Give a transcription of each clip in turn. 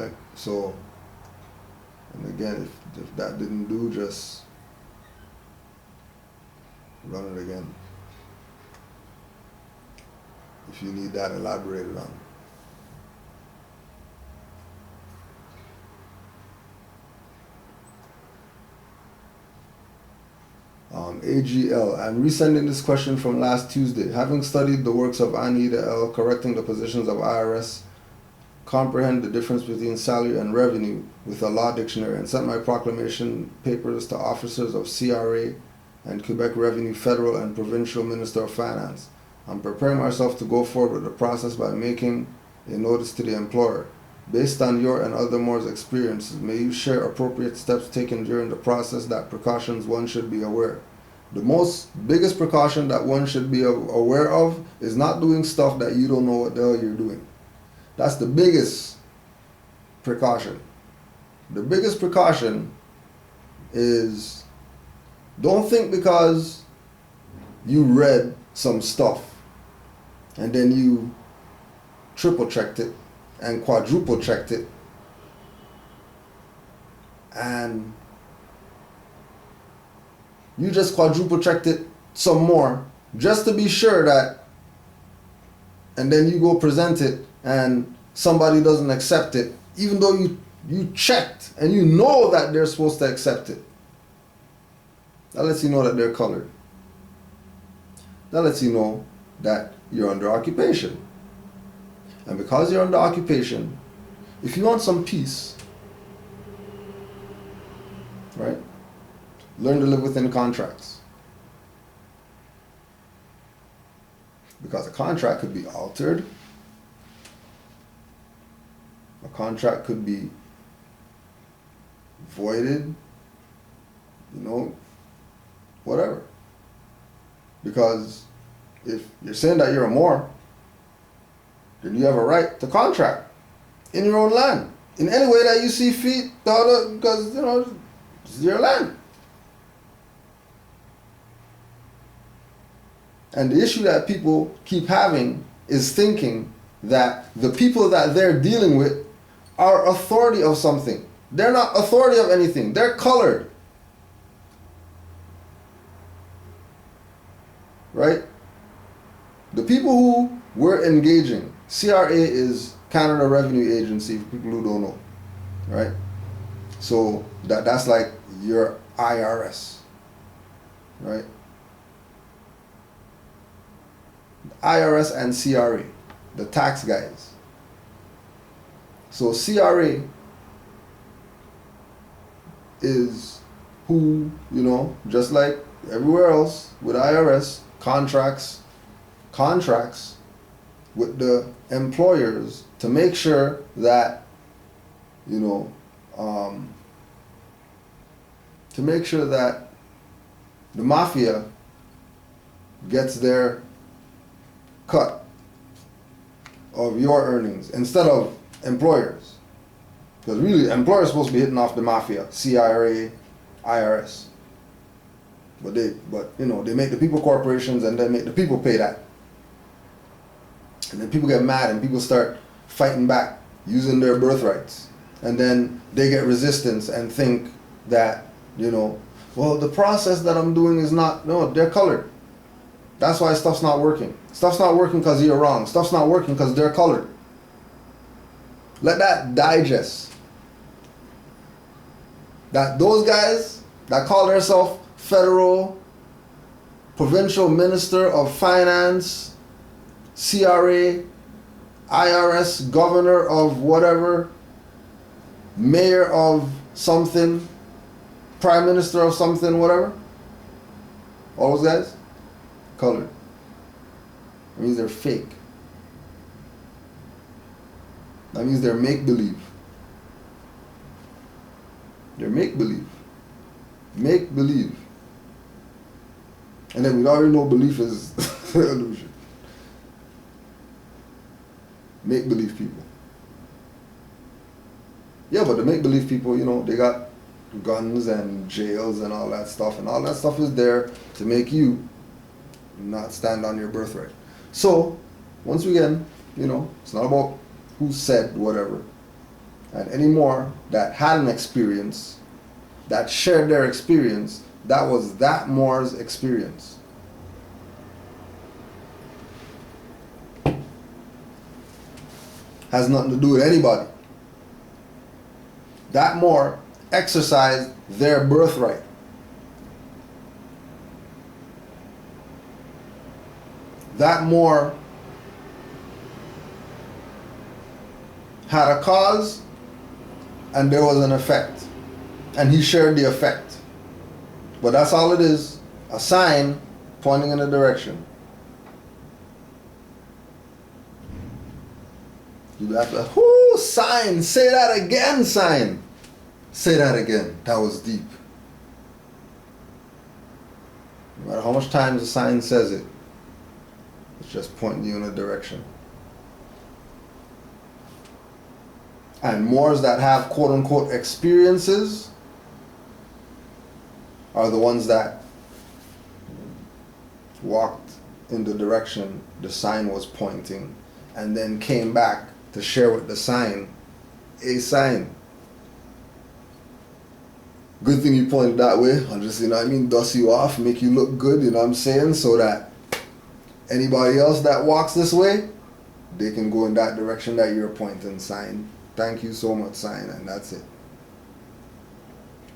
Right? So, and again, if that didn't do, just run it again. If you need that elaborated on. AGL, I'm resending this question from last Tuesday. Having studied the works of Anita L. correcting the positions of IRS, comprehend the difference between salary and revenue with a law dictionary, and sent my proclamation papers to officers of CRA and Quebec Revenue Federal and Provincial Minister of Finance. I'm preparing myself to go forward with the process by making a notice to the employer. Based on your and other Moors experiences, may you share appropriate steps taken during the process, that precautions one should be aware. The biggest precaution that one should be aware of is not doing stuff that you don't know what the hell you're doing. That's the biggest precaution. The biggest precaution is, don't think because you read some stuff and then you triple checked it and quadruple checked it and you just quadruple checked it some more just to be sure that, and then you go present it and somebody doesn't accept it, even though you checked and you know that they're supposed to accept it. That lets you know that they're colored. That lets you know that you're under occupation. And because you're under occupation, if you want some peace, right, learn to live within contracts. Because a contract could be altered. A contract could be voided, whatever. Because if you're saying that you're a Moor, then you have a right to contract in your own land in any way that you see fit, because it's your land. And the issue that people keep having is thinking that the people that they're dealing with are authority of something. They're not authority of anything. They're colored. Right? The people who we're engaging, CRA is Canada Revenue Agency, for people who don't know. Right? So that's like your IRS. Right? IRS and CRA, the tax guys. So CRA is who, just like everywhere else with IRS, contracts with the employers to make sure that, to make sure that the mafia gets their cut of your earnings instead of employers, because really employers are supposed to be hitting off the mafia, CRA, IRS, but they make the people corporations and then make the people pay that, and then people get mad and people start fighting back using their birthrights, and then they get resistance and think that well, the process that I'm doing is not, no, they're colored. That's why stuff's not working. Stuff's not working because you're wrong. Stuff's not working because they're colored. Let that digest. That those guys that call themselves federal, provincial minister of finance, CRA, IRS, governor of whatever, mayor of something, prime minister of something, whatever. All those guys, colored. That means they're fake. That means they're make-believe. They're make-believe. Make-believe. And then we already know belief is illusion. Make-believe people. Yeah, but the make-believe people, they got guns and jails and all that stuff. And all that stuff is there to make you not stand on your birthright. So, once again, it's not about who said whatever. And any more that had an experience, that shared their experience, that was that Moor's experience. Has nothing to do with anybody. That Moor exercised their birthright. That Moor had a cause and there was an effect. And he shared the effect. But that's all it is. A sign pointing in a direction. You have to, whoo, sign, say that again, sign. Say that again. That was deep. No matter how much times the sign says it, it's just pointing you in a direction. And Moors that have quote unquote experiences are the ones that walked in the direction the sign was pointing and then came back to share with the sign a sign. Good thing you pointed that way. I'll just, dust you off, make you look good, you know what I'm saying? So that anybody else that walks this way, they can go in that direction that you're pointing, sign. Thank you so much, sign, and that's it.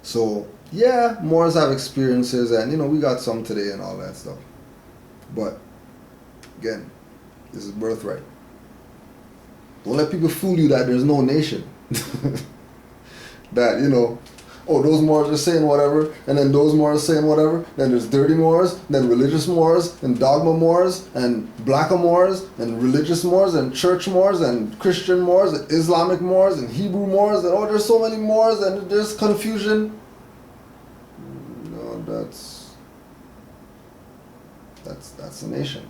So, yeah, Moors have experiences, and, we got some today and all that stuff. But, again, this is birthright. Don't let people fool you that there's no nation. That, oh, those Moors are saying whatever, and then those Moors are saying whatever, then there's dirty Moors, then religious Moors, and dogma Moors, and black Moors, and religious Moors, and church Moors, and Christian Moors, and Islamic Moors, and Hebrew Moors, and there's so many Moors, and there's confusion. No, that's a nation.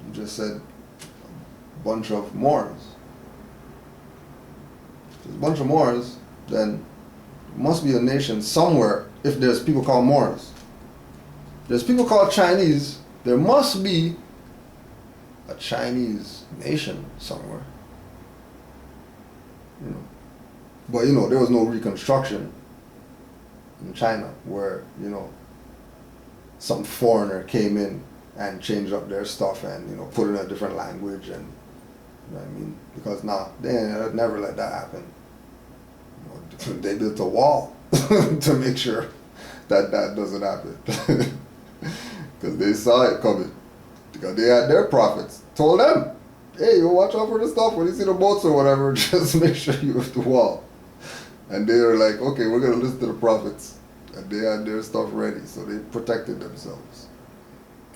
You just said a bunch of Moors. If there's a bunch of Moors, then must be a nation somewhere if there's people called Moors. There's people called Chinese, there must be a Chinese nation somewhere. But there was no reconstruction in China where, some foreigner came in and changed up their stuff and, put in a different language and, because they never let that happen. They built a wall to make sure that doesn't happen. Because they saw it coming. Because they had their prophets. Told them, hey, you watch out for the stuff. When you see the boats or whatever, just make sure you have the wall. And they were like, okay, we're going to listen to the prophets. And they had their stuff ready. So they protected themselves.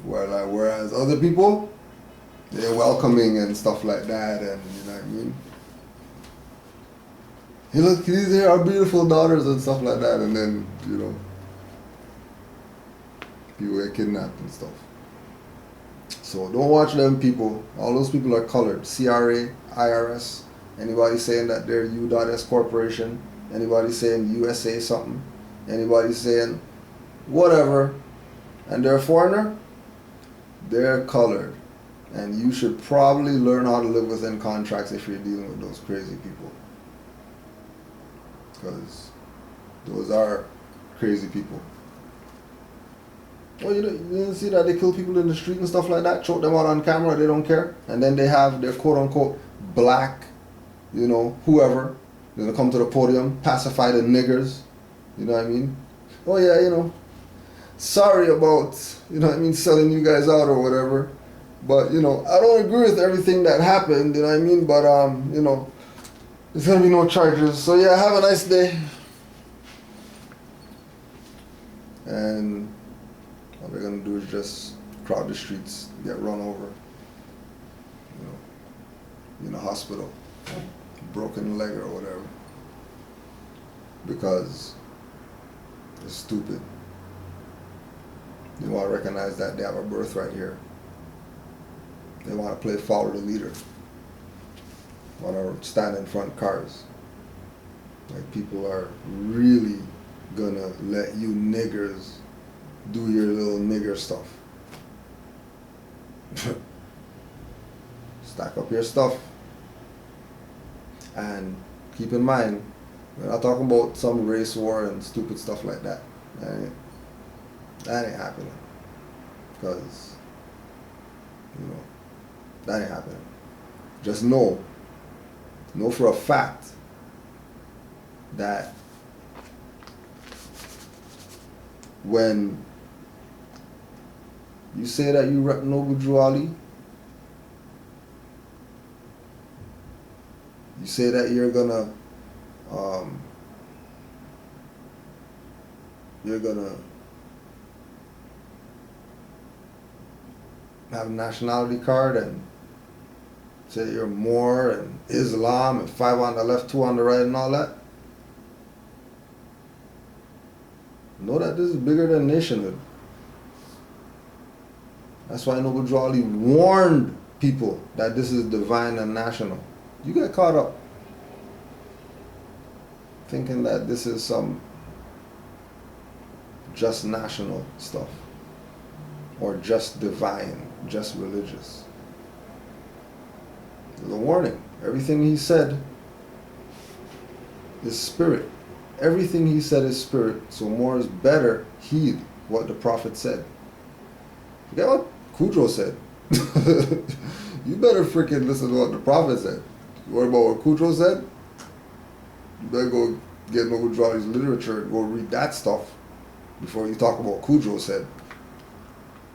Whereas other people, they're welcoming and stuff like that. And you know what I mean? Hey, look, these are our beautiful daughters and stuff like that, and then, people get kidnapped and stuff. So don't watch them people. All those people are colored. CRA, IRS, anybody saying that they're U.S. Corporation, anybody saying USA something, anybody saying whatever, and they're a foreigner, they're colored. And you should probably learn how to live within contracts if you're dealing with those crazy people. Because those are crazy people. Well, you didn't see that they kill people in the street and stuff like that, choke them out on camera, they don't care. And then they have their quote-unquote black, whoever, they're going to come to the podium, pacify the niggers, you know what I mean? Oh yeah, sorry about, selling you guys out or whatever. But, I don't agree with everything that happened, you know what I mean? But, there's going to be no charges. So yeah, have a nice day. And all they're going to do is just crowd the streets, get run over. In a hospital, broken leg or whatever. Because it's stupid. They want to recognize that they have a birthright here. They want to play follow the leader. Want to stand in front cars. Like people are really gonna let you niggers do your little nigger stuff. Stack up your stuff. And keep in mind, we're not talking about some race war and stupid stuff like that. That ain't happening. Because, that ain't happening. Just know for a fact that when you say that you rep Noble Drew Ali, you say that you're gonna have a nationality card and say you're Moor and Islam and 5 on the left, 2 on the right and all that. Know that this is bigger than nationhood. That's why Noble Drew Ali warned people that this is divine and national. You get caught up thinking that this is some just national stuff or just divine, just religious. There's a warning. Everything he said is spirit. Everything he said is spirit. So Moors better heed what the Prophet said. Forget what Kudro said. You better freaking listen to what the Prophet said. You worry about what Kudro said? You better go get Noble Drew Ali's literature and go read that stuff before you talk about what Kudro said.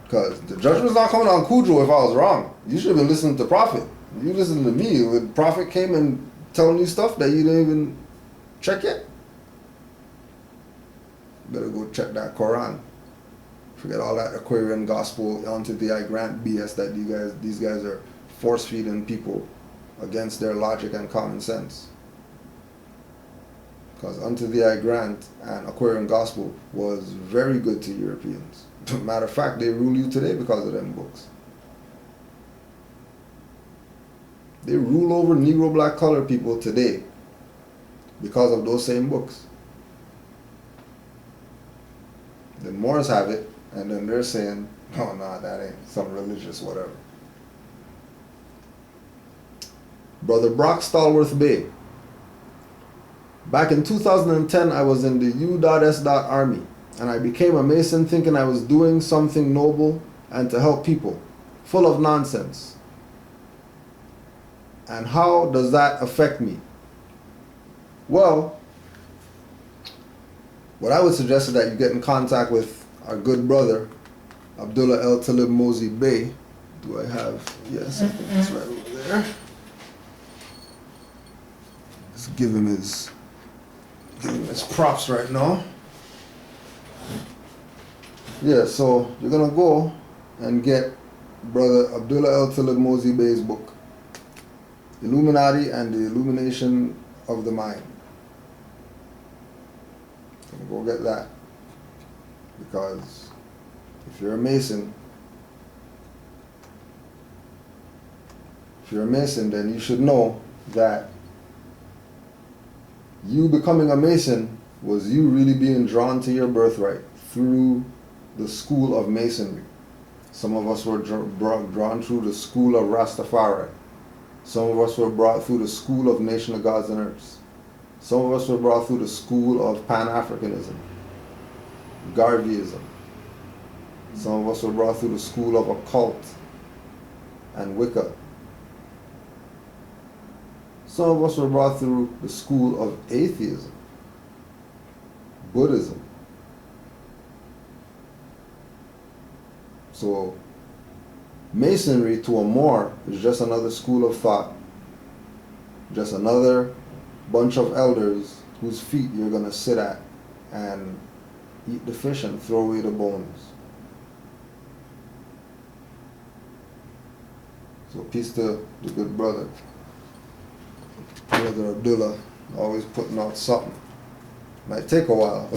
Because the judgment's not coming on Kudro if I was wrong. You should have been listening to Prophet. You listen to me. When Prophet came and telling you stuff that you didn't even check yet. Better go check that Quran. Forget all that Aquarian gospel onto the I grant BS that these guys are force feeding people against their logic and common sense. Because unto the I grant and Aquarian gospel was very good to Europeans. Matter of fact, they rule you today because of them books. They rule over Negro, black, colored people today because of those same books. The Moors have it, and then they're saying, oh, no, that ain't some religious whatever. Brother Brock Stallworth Bay. Back in 2010, I was in the U.S. Army, and I became a Mason thinking I was doing something noble and to help people. Full of nonsense. And how does that affect me? Well, what I would suggest is that you get in contact with our good brother, Abdullah El Talib Mosey Bey. Do I have? Yes, I think it's right over there. Let's give him his props right now. Yeah, so you're gonna go and get brother Abdullah El Talib Mosey Bey's book, Illuminati and the Illumination of the Mind. Go get that, because if you're a Mason, then you should know that you becoming a Mason was you really being drawn to your birthright through the school of Masonry. Some of us were drawn through the school of Rastafari. Some of us were brought through the school of Nation of Gods and Earths. Some of us were brought through the school of Pan-Africanism, Garveyism. Some of us were brought through the school of occult and Wicca. Some of us were brought through the school of atheism, Buddhism. So Masonry to a Moor is just another school of thought, just another bunch of elders whose feet you're going to sit at and eat the fish and throw away the bones. So peace to the good brother Abdullah, always putting out something. Might take a while,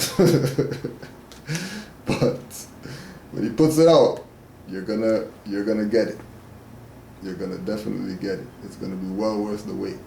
but when he puts it out, you're gonna get it. You're gonna definitely get it. It's gonna be well worth the wait.